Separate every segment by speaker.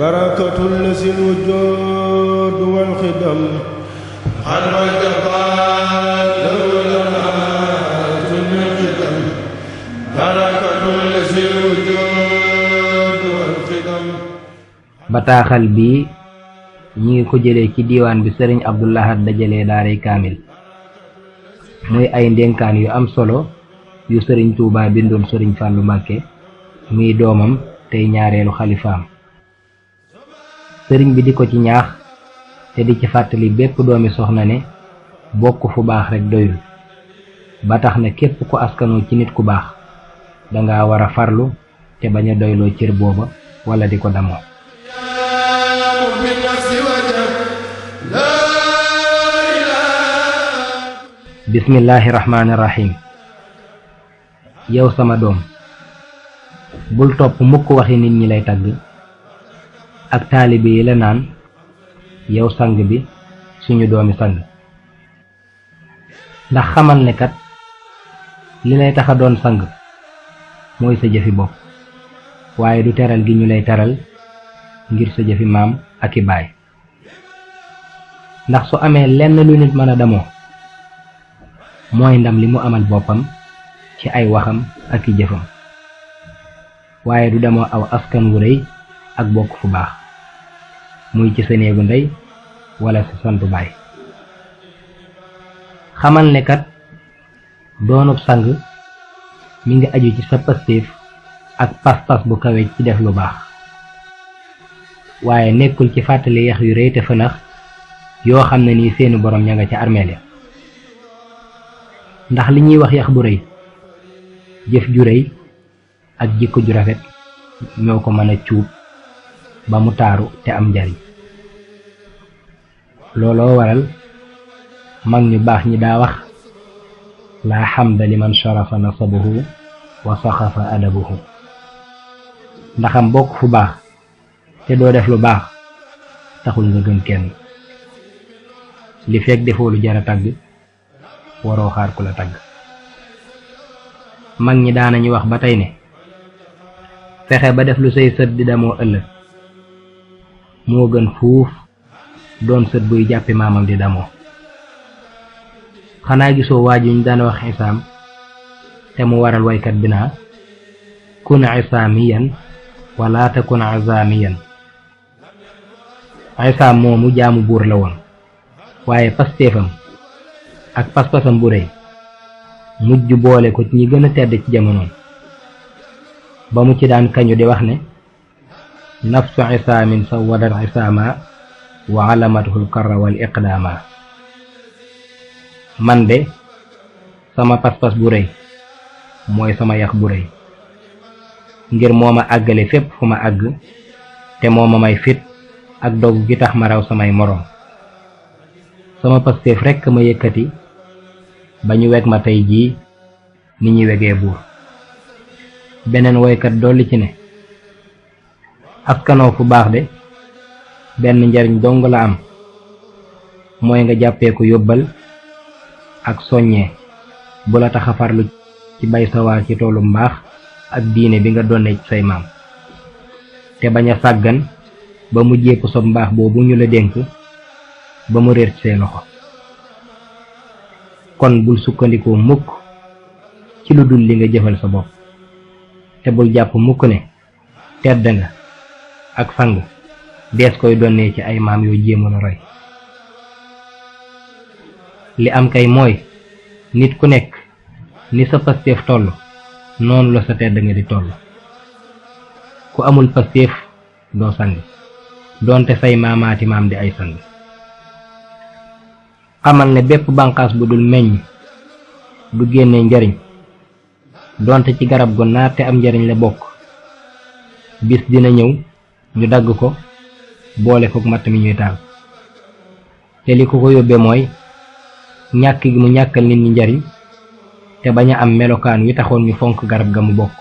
Speaker 1: بركة لس الوجود والخدم قد وجبات لنا من خدم بركة لس الوجود والخدم.
Speaker 2: bataaxal bi ñi ngi ko jëlee ci diiwaan bi sëriñ Abdou Lahad dajalee daaray kaamil muy ay ndénkaan yu am solo yu sëriñ Tuubaa bindoon sëriñ Fàllu Mbàkke muy doomam tey ñaareelu xalifaam. sëriñ bi di ko ci ñaax te di ci fàttali bépp doomi soxna ne bokk fu baax rekk doyul, ba tax na képp ku askanoo ci nit ku baax danga war a farlu te bañ a doyloo cër booba wala di ko damoo. bismillahi rahmaani rahim. yow sama doom, bul topp mukk waxi nit ñi lay tagg ak taalibe yi la naan yow sang bi suñu doomi sang. ndax xamal ne kat li lay taxa doon sang mooy sa jëfi bopp, waaye du teral gi ñu lay teral ngir sa jëfi maam ak i baay. ndax su amee lenn lu nit mën a damoo mooy ndam li mu amal boppam ci ay waxam ak i jëfam, waaye du demoo aw askan wu rëy ak bokk fu baax, muy ci sa néegu ndey wala sa santu baay. xamal ne kat doonub sang mi ngi aju ci sa pastéef ak pas-pas bu kawe ci def lu baax, waaye nekkul ci fàttali yax yu rëy te fënax yoo xam ne nii seeni borom ña nga ca armeel ya. ndax li ñuy wax yax bu rëy, jëf ju rëy ak jikko ju rafet ñoo ko mën a cuub ba mu taaru te am njariñ. looloo waral mag ñu baax ñi daa wax laa xamda liman sharafa nasabuhu wa saxafa adabuhu. ndaxam bokk fu baax te doo def lu baax taxul nga gën kenn. li fekk defoo lu jara tagg waroo xaar ku la tagg. mag ñi daanañu wax ba tey ne fexe ba def lu say sët di damoo ëllëg moo gën fuuf doon sët buy jàppi maamam di damoo. xanaa gisoo waajuñ daan wax isaam te mu waral waykat bi naa kun isaamiyan wala takun azaamiyan. isaam moomu jaamu buur la woon, waaye pastéefam ak pas-pasam bu rëy mujj boole ko ci ñi gën a tedd ci jamonoom, ba mu ci daan kañu di wax ne nafsu isaamin sawadat isaama wa alamatuhul karra wal iqdaama. man de sama pas-pas bu rëy mooy sama yax bu rëy, ngir moo ma àggale fépp fu ma àgg te moo ma may fit ak dogg gi tax ma raw samay moroom. sama pastéef rekk ma yëkkati ba ñu weg ma tey jii ni ñuy wegee buur. beneen woykat dolli ci ne askanoo fu baax de benn njariñ dong la am, mooy nga jàppee ko yóbbal ak soññee bu la tax a farlu ci bay sawaa ci toolu mbaax ak diine bi nga donne ci say maam, te bañ a sàggan ba mu jépp sob mbaax boobu ñu la dénk ba mu réer ci say loxo. kon bul sukkandikoo mukk ci lu dul li nga jëfal sa bopp, te bul jàpp mukk ne tedd nga ak sang dees koy donnee ci ay maam yoo jéemoon a roy. li am kay mooy nit ku nekk ni sa pastéef toll noonu la sa tedd nga di toll. ku amul pastéef doo sang, doonte say maamaati maam di ay sang. xamal ne bépp bànqaas bu dul meññ du génne njariñ, doonte ci garab gu naat te am njariñ la bokk. bis dina ñëw ñu dagg ko boole kook matt mi ñuy taal, te li ko ko yóbbee mooy ñàkk gi mu ñàkkal nit ñi njariñ te bañ a am melokaan wi taxoon ñu fonk garab ga mu bokk.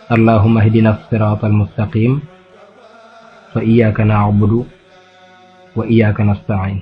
Speaker 2: allahumma ihdina siraatal mustaqim fa iyyaka na'budu wa iyyaka nasta'in.